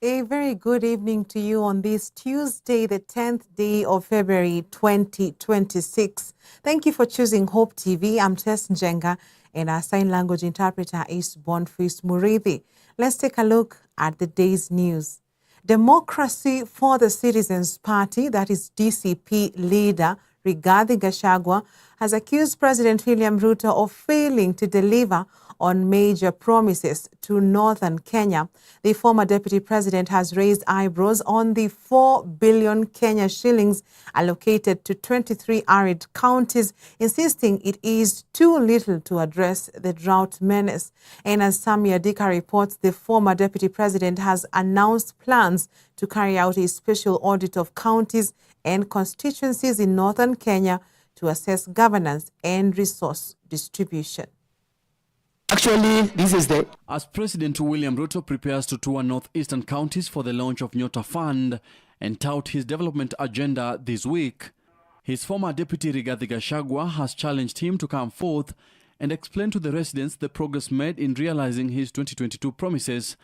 A very good evening to you on this Tuesday, the 10th day of February 2026. Thank you for choosing Hope TV. I'm Tess Njenga, and our sign language interpreter is Bonfils Murithi. Let's take a look at the day's news. Democracy for the Citizens Party, that is DCP leader Rigathi Gachagua, has accused President William Ruto of failing to deliver on major promises to northern Kenya. The former deputy president has raised eyebrows on the 4 billion Kenya shillings allocated to 23 arid counties, insisting it is too little to address the drought menace. And as Sami Adika reports, the former deputy president has announced plans to carry out a special audit of counties and constituencies in northern Kenya to assess governance and resource distribution. Actually, this is the... As President William Ruto prepares to tour northeastern counties for the launch of Nyota Fund and tout his development agenda this week, his former deputy Rigathi Gachagua has challenged him to come forth and explain to the residents the progress made in realizing his 2022 promises.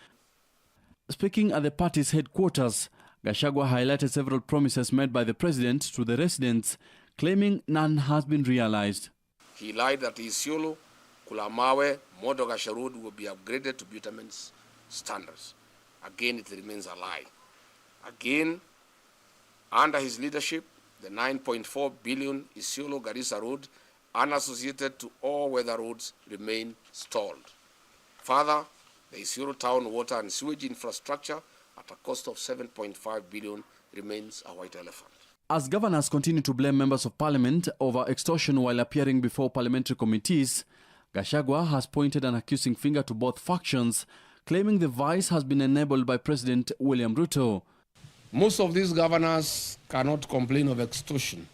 Speaking at the party's headquarters, Gachagua highlighted several promises made by the president to the residents, claiming none has been realized. He lied that Isiolo, Kulamawe, Modogasha Road will be upgraded to bitumen's standards. Again, it remains a lie. Again, under his leadership, the 9.4 billion Isiolo-Garissa Road, unassociated to all weather roads, remain stalled. Further, the Isiolo town water and sewage infrastructure at a cost of 7.5 billion remains a white elephant. As governors continue to blame members of parliament over extortion while appearing before parliamentary committees, Gachagua has pointed an accusing finger to both factions, claiming the vice has been enabled by President William Ruto. Most of these governors cannot complain of extortion.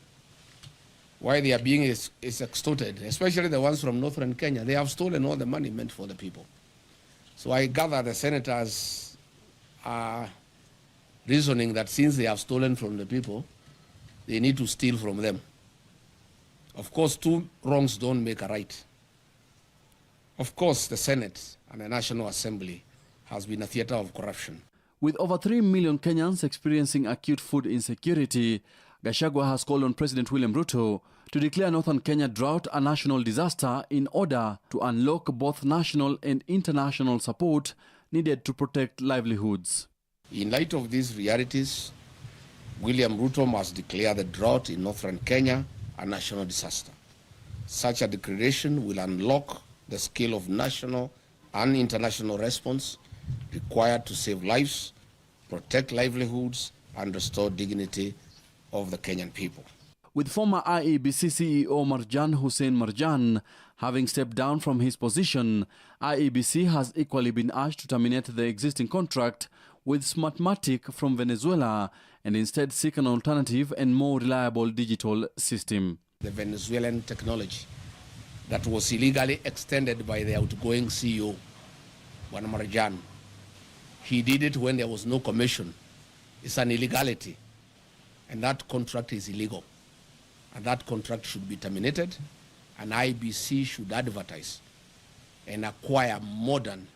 Why they are being is extorted, especially the ones from northern Kenya. They have stolen all the money meant for the people. So I gather the senators are reasoning that since they have stolen from the people, they need to steal from them. Of course, two wrongs don't make a right. Of course, the Senate and the National Assembly has been a theater of corruption. With over 3 million Kenyans experiencing acute food insecurity, Gachagua has called on President William Ruto to declare northern Kenya drought a national disaster in order to unlock both national and international support needed to protect livelihoods. In light of these realities, William Ruto must declare the drought in northern Kenya a national disaster. Such a declaration will unlock the scale of national and international response required to save lives, protect livelihoods, and restore dignity of the Kenyan people. With former IEBC CEO Marjan Hussein Marjan having stepped down from his position, IEBC has equally been urged to terminate the existing contract with Smartmatic from Venezuela and instead seek an alternative and more reliable digital system. The Venezuelan technology that was illegally extended by the outgoing CEO, Juan Marjan. He did it when there was no commission. It's an illegality, and that contract is illegal. And that contract should be terminated, and IBC should advertise and acquire modern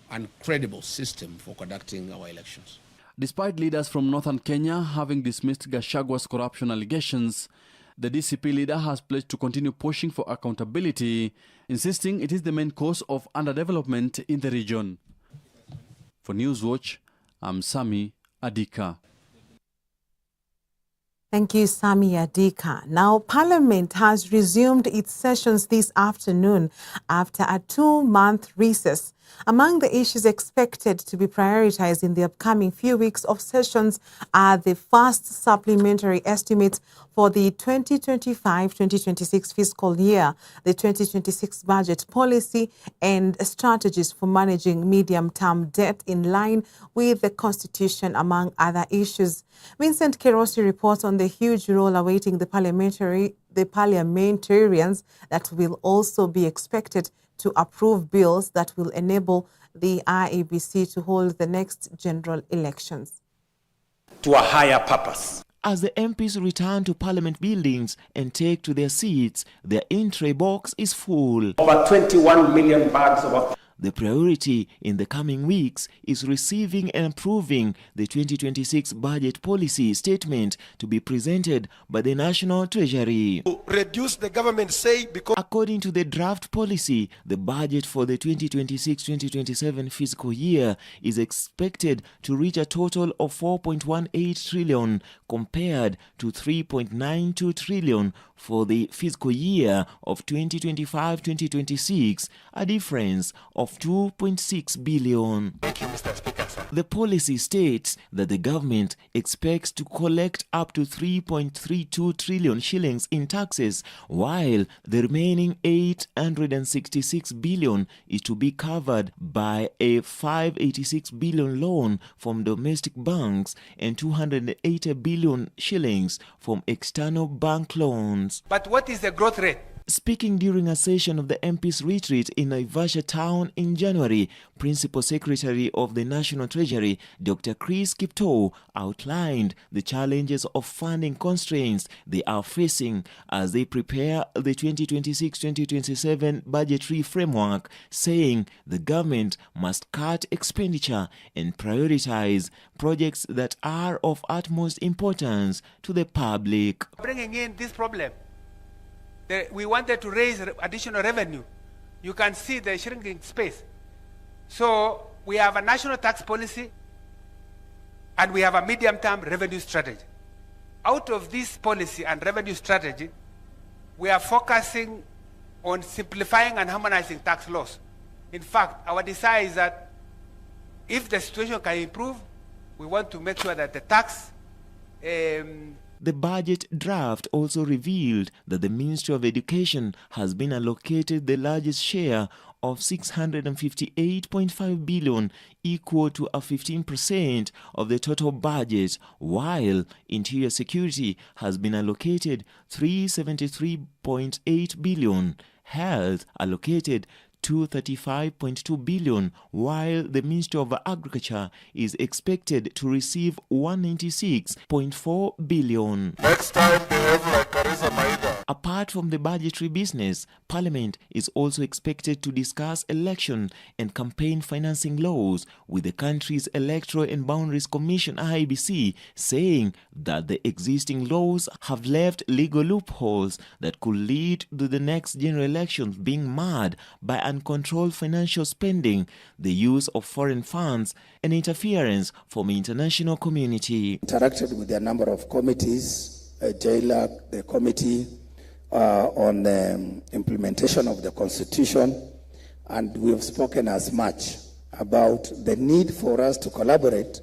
and credible system for conducting our elections. Despite leaders from northern Kenya having dismissed Gachagua's corruption allegations, the DCP leader has pledged to continue pushing for accountability, insisting it is the main cause of underdevelopment in the region. For Newswatch, I'm Sami Adika. Thank you, Sami Adika. Now, Parliament has resumed its sessions this afternoon after a 2-month recess. Among the issues expected to be prioritized in the upcoming few weeks of sessions are the first supplementary estimates for the 2025-2026 fiscal year, the 2026 budget policy, and strategies for managing medium-term debt in line with the Constitution, among other issues. Vincent Kerosi reports on the huge role awaiting the parliamentarians that will also be expected to approve bills that will enable the IEBC to hold the next general elections. To a higher purpose. As the MPs return to Parliament buildings and take to their seats, their in-tray box is full. Over 21 million bags of The priority in the coming weeks is receiving and approving the 2026 budget policy statement to be presented by the National Treasury. To reduce the government say because According to the draft policy, the budget for the 2026-2027 fiscal year is expected to reach a total of 4.18 trillion compared to 3.92 trillion for the fiscal year of 2025-2026, a difference of 2.6 billion. Thank you, Mr. Speaker, sir. The policy states that the government expects to collect up to 3.32 trillion shillings in taxes, while the remaining 866 billion is to be covered by a 586 billion loan from domestic banks and 280 billion shillings from external bank loans. But what is the growth rate? Speaking during a session of the MP's retreat in Naivasha town in January, Principal Secretary of the National Treasury, Dr. Chris Kiptoo, outlined the challenges of funding constraints they are facing as they prepare the 2026-2027 budgetary framework, saying the government must cut expenditure and prioritize projects that are of utmost importance to the public. Bringing in this problem, we wanted to raise additional revenue. You can see the shrinking space. So we have a national tax policy and we have a medium-term revenue strategy. Out of this policy and revenue strategy, we are focusing on simplifying and harmonizing tax laws. In fact, our desire is that if the situation can improve, we want to make sure that the tax The budget draft also revealed that the Ministry of Education has been allocated the largest share of 658.5 billion, equal to a 15% of the total budget, while Interior Security has been allocated 373.8 billion, Health allocated 235.2 billion, while the Ministry of Agriculture is expected to receive 196.4 billion. next time behave like Karisa Maida. Apart from the budgetary business, Parliament is also expected to discuss election and campaign financing laws, with the country's Electoral and Boundaries Commission (IEBC) saying that the existing laws have left legal loopholes that could lead to the next general elections being marred by uncontrolled financial spending, the use of foreign funds, and interference from the international community. Interacted with a number of committees, JLAC, the committee on implementation of the Constitution, and we have spoken as much about the need for us to collaborate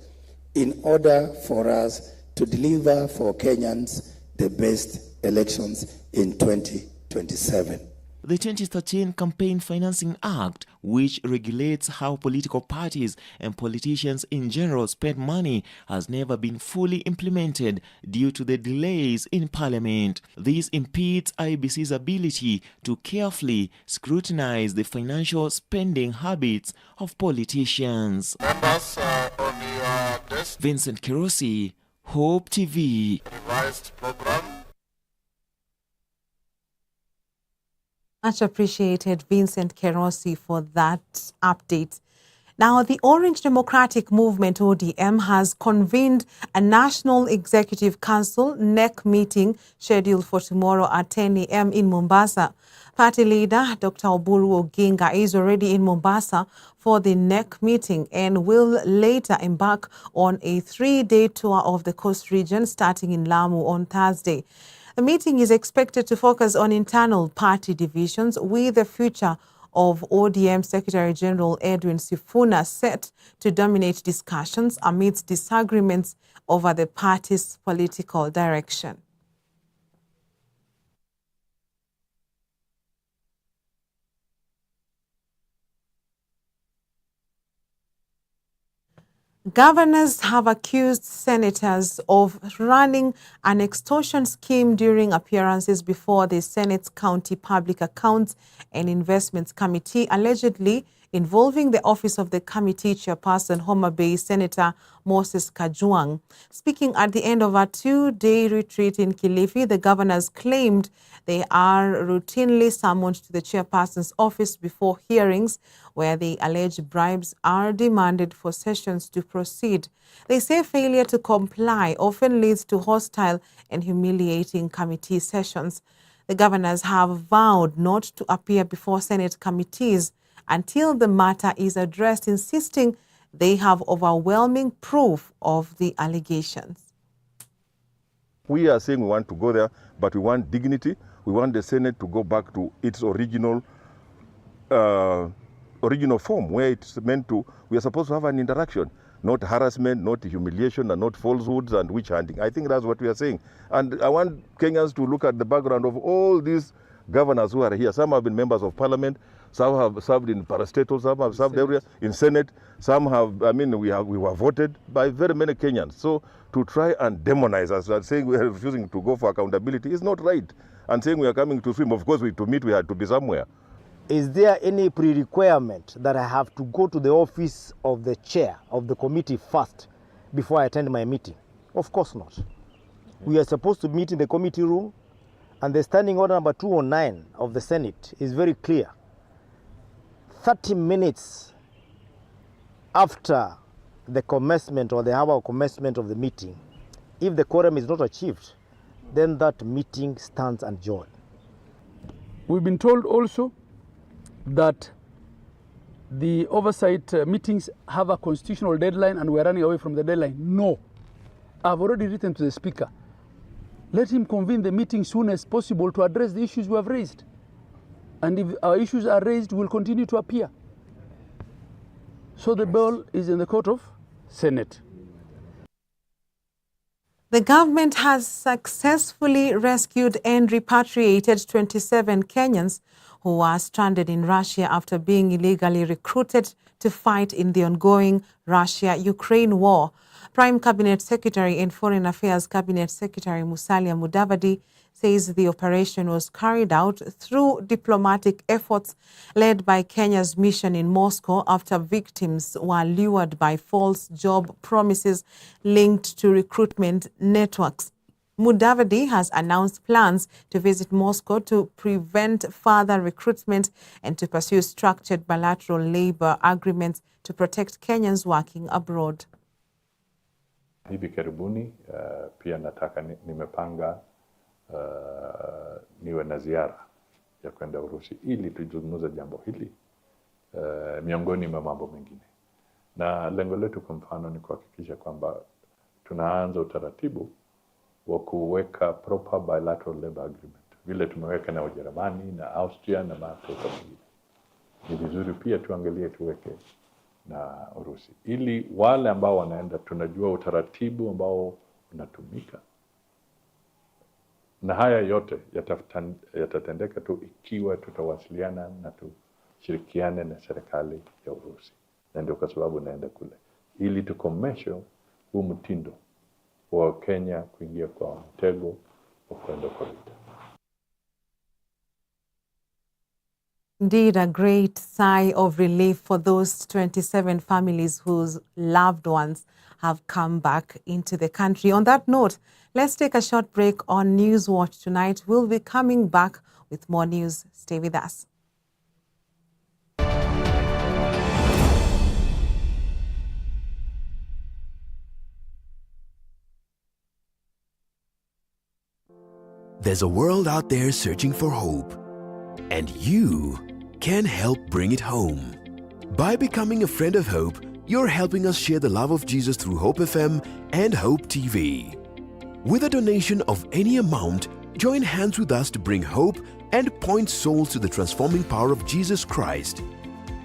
in order for us to deliver for Kenyans the best elections in 2027. The 2013 Campaign Financing Act, which regulates how political parties and politicians in general spend money, has never been fully implemented due to the delays in Parliament. This impedes IEBC's ability to carefully scrutinize the financial spending habits of politicians. Members on your desk, Vincent Kirosi, Hope TV. revised program. Much appreciated, Vincent Kerosi, for that update. Now, the Orange Democratic Movement, ODM, has convened a National Executive Council NEC meeting scheduled for tomorrow at 10 a.m. in Mombasa. Party leader Dr. Oburu Oginga is already in Mombasa for the NEC meeting and will later embark on a 3-day tour of the coast region starting in Lamu on Thursday. The meeting is expected to focus on internal party divisions, with the future of ODM Secretary General Edwin Sifuna set to dominate discussions amidst disagreements over the party's political direction. Governors have accused senators of running an extortion scheme during appearances before the Senate's County Public Accounts and Investments Committee, allegedly involving the office of the committee chairperson, Homa Bay Senator Moses Kajwang. Speaking at the end of a 2-day retreat in Kilifi, the governors claimed they are routinely summoned to the chairperson's office before hearings where the alleged bribes are demanded for sessions to proceed. They say failure to comply often leads to hostile and humiliating committee sessions. The governors have vowed not to appear before Senate committees until the matter is addressed, insisting they have overwhelming proof of the allegations. We are saying we want to go there, but we want dignity. We want the Senate to go back to its original form, where it's meant to, we are supposed to have an interaction, not harassment, not humiliation, and not falsehoods and witch hunting. I think that's what we are saying. And I want Kenyans to look at the background of all these governors who are here. Some have been members of parliament, some have served in parastatals, some have served everywhere in Senate, some have, we were voted by very many Kenyans. So to try and demonize us and saying we are refusing to go for accountability is not right. And saying we are coming to swim, of course, to meet, we had to be somewhere. Is there any pre-requirement that I have to go to the office of the chair of the committee first before I attend my meeting? Of course not. We are supposed to meet in the committee room, and the standing order number 209 of the Senate is very clear. 30 minutes after the commencement or the hour of commencement of the meeting, if the quorum is not achieved, then that meeting stands adjourned. We've been told also that the oversight meetings have a constitutional deadline and we're running away from the deadline. No. I've already written to the Speaker. Let him convene the meeting soon as possible to address the issues we have raised. And if our issues are raised, we'll continue to appear. So the ball is in the court of Senate. The government has successfully rescued and repatriated 27 Kenyans who are stranded in Russia after being illegally recruited to fight in the ongoing Russia-Ukraine war. Prime Cabinet Secretary and Foreign Affairs Cabinet Secretary Musalia Mudavadi says the operation was carried out through diplomatic efforts led by Kenya's mission in Moscow after victims were lured by false job promises linked to recruitment networks. Mudavadi has announced plans to visit Moscow to prevent further recruitment and to pursue structured bilateral labor agreements to protect Kenyans working abroad. Hivi karibuni pia nataka nimepanga niwe na ziara ya kwenda Urusi ili tuzungumze jambo hili miongoni mwa mambo mengine. Na lengo letu kwa mfano ni kuhakikisha kwamba tunaanza utaratibu wa kuweka proper bilateral labor agreement. Vile tumeweka na Ujerumani na Austria na mataifa mengine. Ni vizuri pia tuangalie tuweke na Urusi. Ili wale ambao wanaenda tunajua utaratibu ambao unatumika. Na haya yote yatatendeka tu ikiwa tutawasiliana na tushirikiane na serikali ya Urusi. Na ndio kwa sababu naenda kule. Ili tukomeshe huu mtindo wa Kenya kuingia kwa mtego wa kwenda kwa vita. Indeed, a great sigh of relief for those 27 families whose loved ones have come back into the country. On that note, let's take a short break on Newswatch tonight. We'll be coming back with more news. Stay with us. There's a world out there searching for hope, and you can help bring it home. By becoming a friend of Hope, you're helping us share the love of Jesus through Hope FM and Hope TV. With a donation of any amount, join hands with us to bring hope and point souls to the transforming power of Jesus Christ.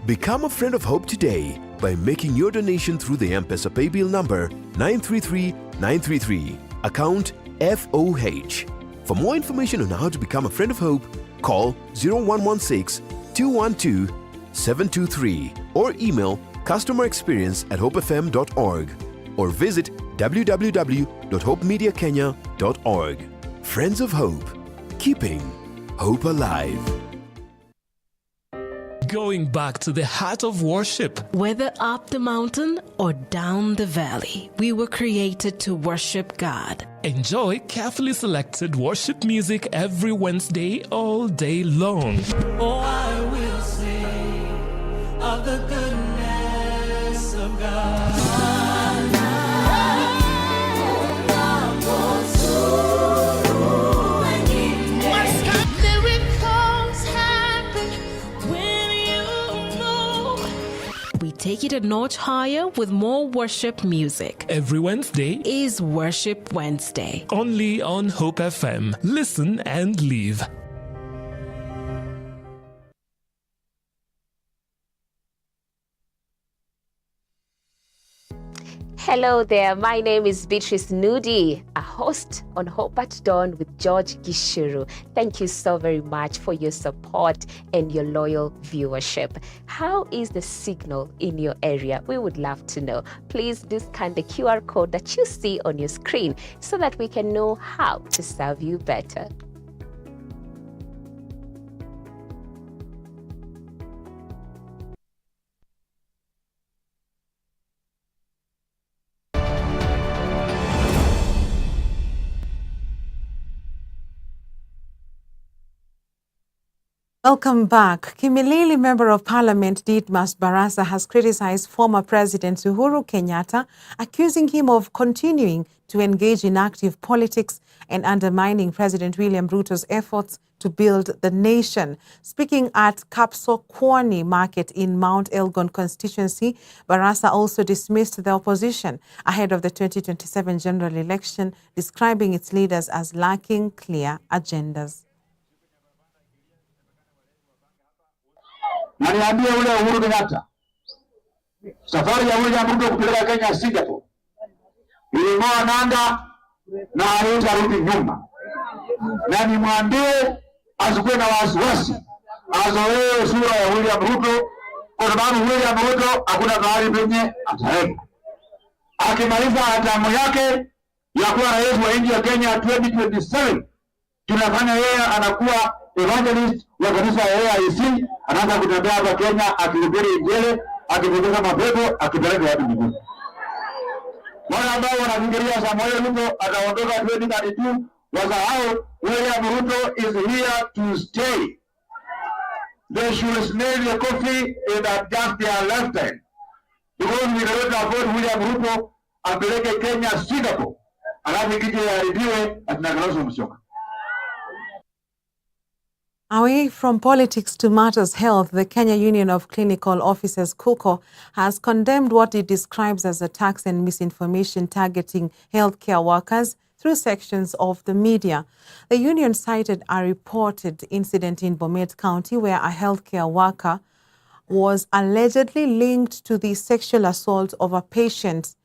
Become a friend of Hope today by making your donation through the M-Pesa paybill number 933933, account FOH. For more information on how to become a friend of Hope, call 0116-212-723 or email customerexperience@hopefm.org or visit www.hopemediakenya.org. Friends of Hope, keeping hope alive. going back to the heart of worship. Whether up the mountain or down the valley, we were created to worship God. Enjoy carefully selected worship music every Wednesday all day long. Oh, I will sing of the goodness of God. We take it a notch higher with more worship music. Every Wednesday is Worship Wednesday. Only on Hope FM. Listen and live. Hello there, my name is Beatrice Nudi, a host on Hope at Dawn with George Gishuru. Thank you so very much for your support and your loyal viewership. How is the signal in your area? We would love to know. Please do scan the QR code that you see on your screen so that we can know how to serve you better. Welcome back. Kimilili Member of Parliament Didmas Barasa has criticized former President Uhuru Kenyatta, accusing him of continuing to engage in active politics and undermining President William Ruto's efforts to build the nation. Speaking at Kapsokwani Market in Mount Elgon constituency, Barasa also dismissed the opposition ahead of the 2027 general election, describing its leaders as lacking clear agendas. Na niambie ule Uhuru Kenyatta, safari ya William Ruto kupeleka Kenya Singapore iling'oa nanga na haitarudi nyuma, na nimwambie asikuwe na wasiwasi, azoee sura ya William Ruto, kwa sababu William Ruto hakuna mahali penye ataenda. Akimaliza hatamu yake ya kuwa rais wa nchi ya Kenya 2027, tunafanya yeye anakuwa evangelist wa kanisa ya AIC, anaanza kutembea hapa Kenya akihubiri Injili, akipokeza mapepo, akipeleka watu mbinguni. Wale ambao wanafikiria Samuel Ruto ataondoka 2032, wasahau William Ruto is here to stay. They should smell the coffee and adjust their lifestyle, because we cannot afford William Ruto apeleke Kenya Singapore, alafu kije yaribiwe atinakalazo mshoka. Away from politics to matters health, the Kenya Union of Clinical Officers, KUCO, has condemned what it describes as attacks and misinformation targeting healthcare workers through sections of the media. The union cited a reported incident in Bomet County where a healthcare worker was allegedly linked to the sexual assault of a patient.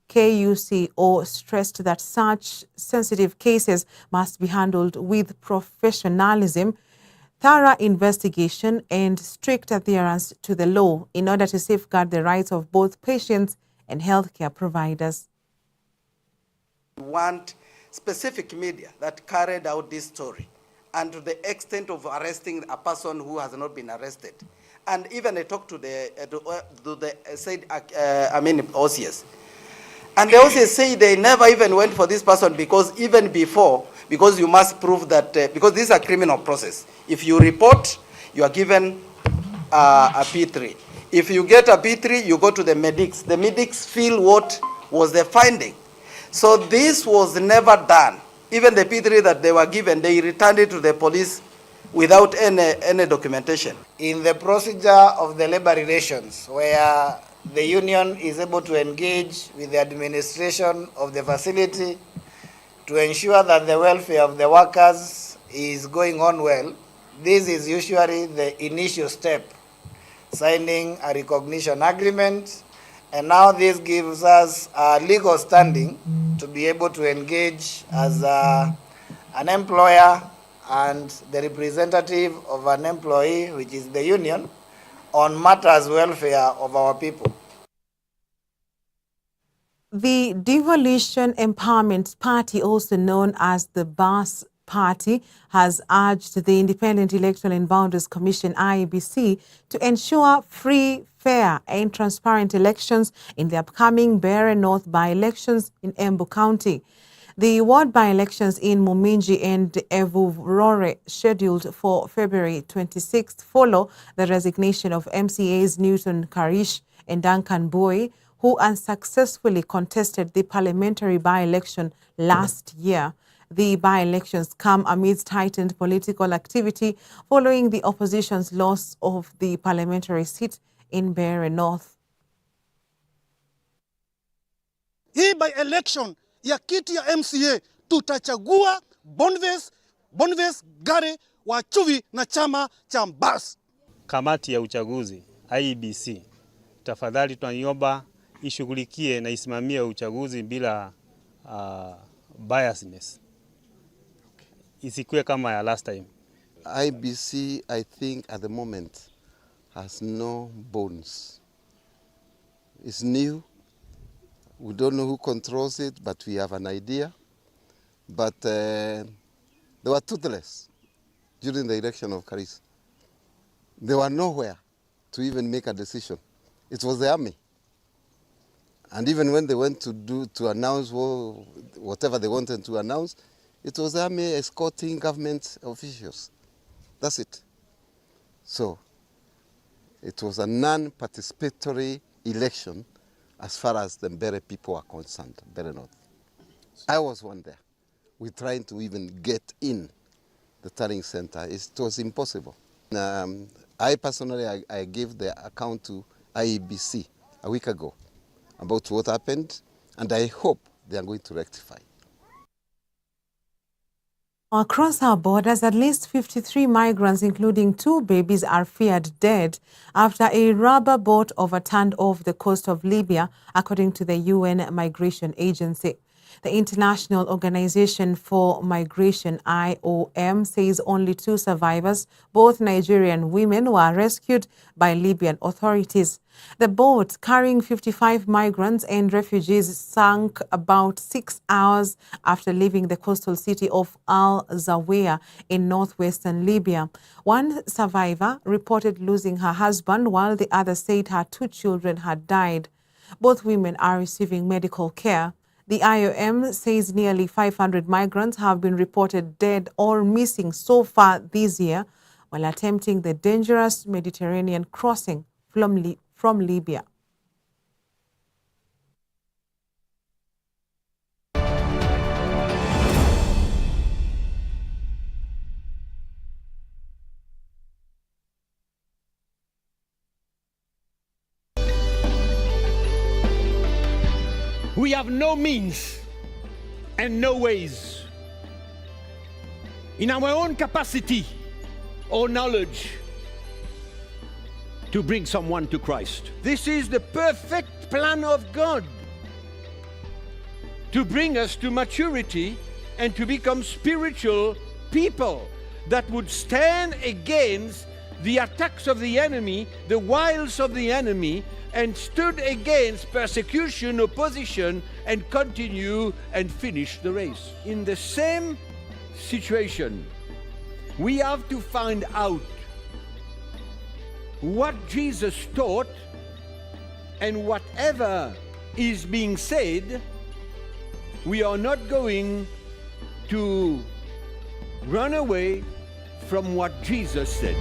KUCO stressed that such sensitive cases must be handled with professionalism, thorough investigation and strict adherence to the law in order to safeguard the rights of both patients and healthcare providers. We want specific media that carried out this story, and to the extent of arresting a person who has not been arrested. And even I talked to the OCS. And the OCS say they never even went for this person because even before, because you must prove that, because this is a criminal process. If you report, you are given a P3. If you get a P3, you go to the medics. The medics feel what was the finding. So this was never done. Even the P3 that they were given, they returned it to the police without any documentation. In the procedure of the labor relations, where the union is able to engage with the administration of the facility to ensure that the welfare of the workers is going on well, this is usually the initial step, signing a recognition agreement, and now this gives us a legal standing to be able to engage as an employer and the representative of an employee, which is the union, on matters welfare of our people. The Devolution Empowerment Party, also known as the BAS Party has urged the Independent Electoral and Boundaries Commission (IEBC) to ensure free, fair and transparent elections in the upcoming Mbeere North by-elections in Embu County. The ward by-elections in Muminji and Evurore, scheduled for February 26th, follow the resignation of MCAs Newton Karish and Duncan Boy, who unsuccessfully contested the parliamentary by-election last year. The by-elections come amidst heightened political activity following the opposition's loss of the parliamentary seat in Mbeere North. Hii by-election ya kiti ya MCA tutachagua Boniface Gare wa Chuvi na chama cha Mbas. Kamati ya uchaguzi IEBC, tafadhali tunaiomba ishughulikie na isimamie uchaguzi bila biasness. Isikue kama ya last time. IEBC, I think at the moment has no bones. It's new. We don't know who controls it, but we have an idea. But they were toothless during the election of Karis. They were nowhere to even make a decision. It was the army. And even when they went to announce whatever they wanted to announce, it was the army escorting government officials. That's it. So it was a non-participatory election as far as the Mbeere people are concerned, Mbeere North. I was one there. We tried to even get in the turning center. It was impossible. I personally, I gave the account to IEBC a week ago about what happened, and I hope they are going to rectify. Across our borders, at least 53 migrants, including 2 babies, are feared dead after a rubber boat overturned off the coast of Libya, according to the UN Migration Agency. The International Organization for Migration, IOM, says only 2 survivors, both Nigerian women, were rescued by Libyan authorities. The boat, carrying 55 migrants and refugees, sank about 6 hours after leaving the coastal city of Al Zawiya in northwestern Libya. One survivor reported losing her husband, while the other said her 2 children had died. Both women are receiving medical care. The IOM says nearly 500 migrants have been reported dead or missing so far this year while attempting the dangerous Mediterranean crossing from Libya. We have no means and no ways in our own capacity or knowledge to bring someone to Christ. This is the perfect plan of God to bring us to maturity and to become spiritual people that would stand against the attacks of the enemy, the wiles of the enemy, and stood against persecution, opposition, and continue and finish the race. In the same situation, we have to find out what Jesus taught, and whatever is being said, we are not going to run away from what Jesus said.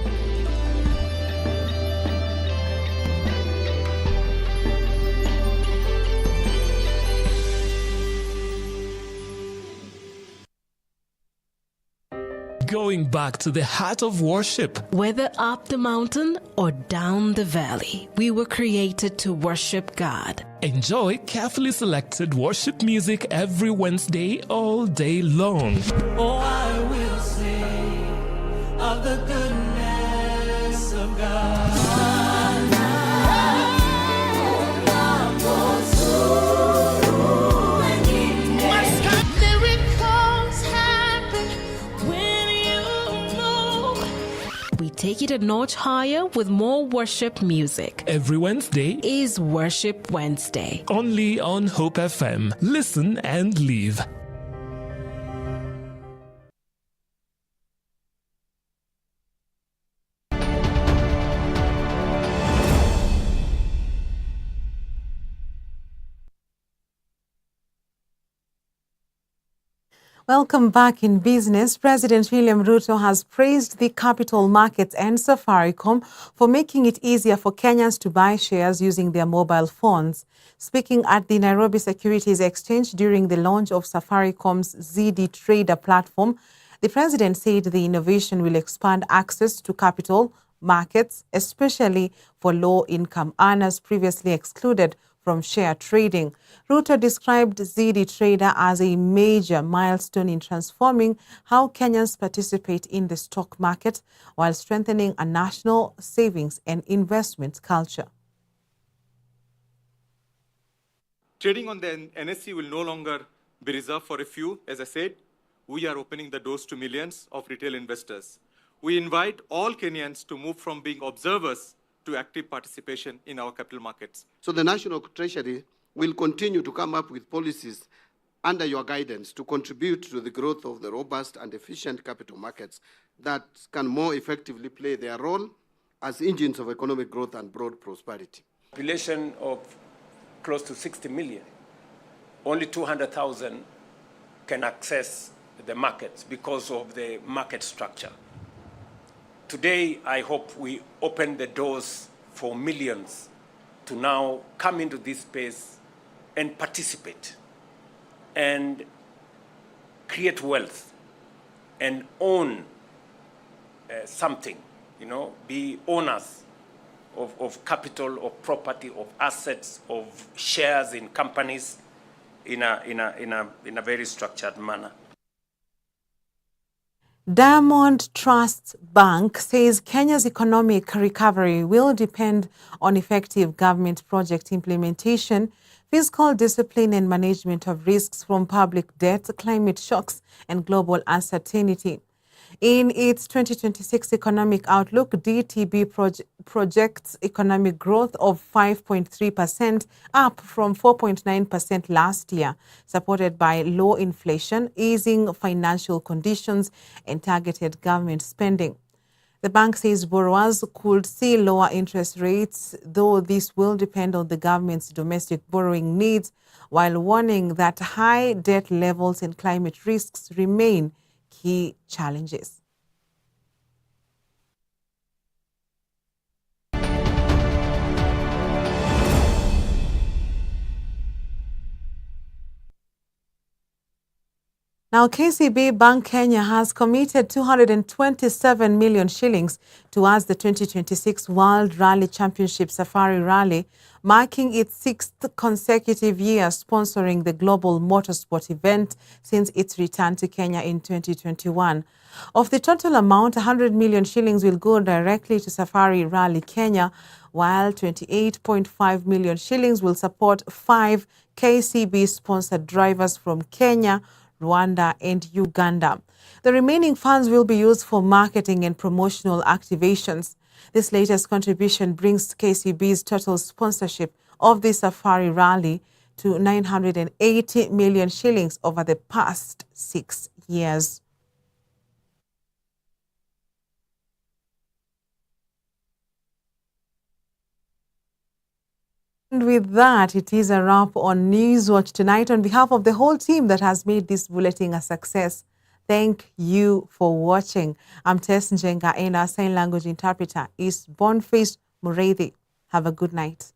Going back to the heart of worship. Whether up the mountain or down the valley, we were created to worship God. Enjoy carefully selected worship music every Wednesday all day long. Oh, I will sing of the goodness of God. We take it a notch higher with more worship music. Every Wednesday is Worship Wednesday. Only on Hope FM. Listen and live. Welcome back in business. President William Ruto has praised the capital markets and Safaricom for making it easier for Kenyans to buy shares using their mobile phones. Speaking at the Nairobi Securities Exchange during the launch of Safaricom's ZD Trader platform, the president said the innovation will expand access to capital markets, especially for low-income earners previously excluded from share trading. Ruto described ZD Trader as a major milestone in transforming how Kenyans participate in the stock market while strengthening a national savings and investment culture. Trading on the NSE will no longer be reserved for a few. As I said, we are opening the doors to millions of retail investors. We invite all Kenyans to move from being observers to active participation in our capital markets. So the National Treasury will continue to come up with policies under your guidance to contribute to the growth of the robust and efficient capital markets that can more effectively play their role as engines of economic growth and broad prosperity. Population of close to 60 million, only 200,000 can access the markets because of the market structure. Today, I hope we open the doors for millions to now come into this space and participate and create wealth and own something, be owners of capital, of property, of assets, of shares in companies in a very structured manner. Diamond Trust Bank says Kenya's economic recovery will depend on effective government project implementation, fiscal discipline and management of risks from public debt, climate shocks and global uncertainty. In its 2026 economic outlook, DTB projects economic growth of 5.3%, up from 4.9% last year, supported by low inflation, easing financial conditions, and targeted government spending. The bank says borrowers could see lower interest rates, though this will depend on the government's domestic borrowing needs, while warning that high debt levels and climate risks remain key challenges. Now, KCB Bank Kenya has committed 227 million shillings towards the 2026 World Rally Championship Safari Rally, marking its 6th consecutive year sponsoring the global motorsport event since its return to Kenya in 2021. Of the total amount, 100 million shillings will go directly to Safari Rally Kenya, while 28.5 million shillings will support 5 KCB-sponsored drivers from Kenya, Rwanda and Uganda. The remaining funds will be used for marketing and promotional activations. This latest contribution brings KCB's total sponsorship of the Safari Rally to 980 million shillings over the past 6 years. And with that, it is a wrap on Newswatch tonight. On behalf of the whole team that has made this bulletin a success, thank you for watching. I'm Tess Njenga and our sign language interpreter is Boniface Mureithi. Have a good night.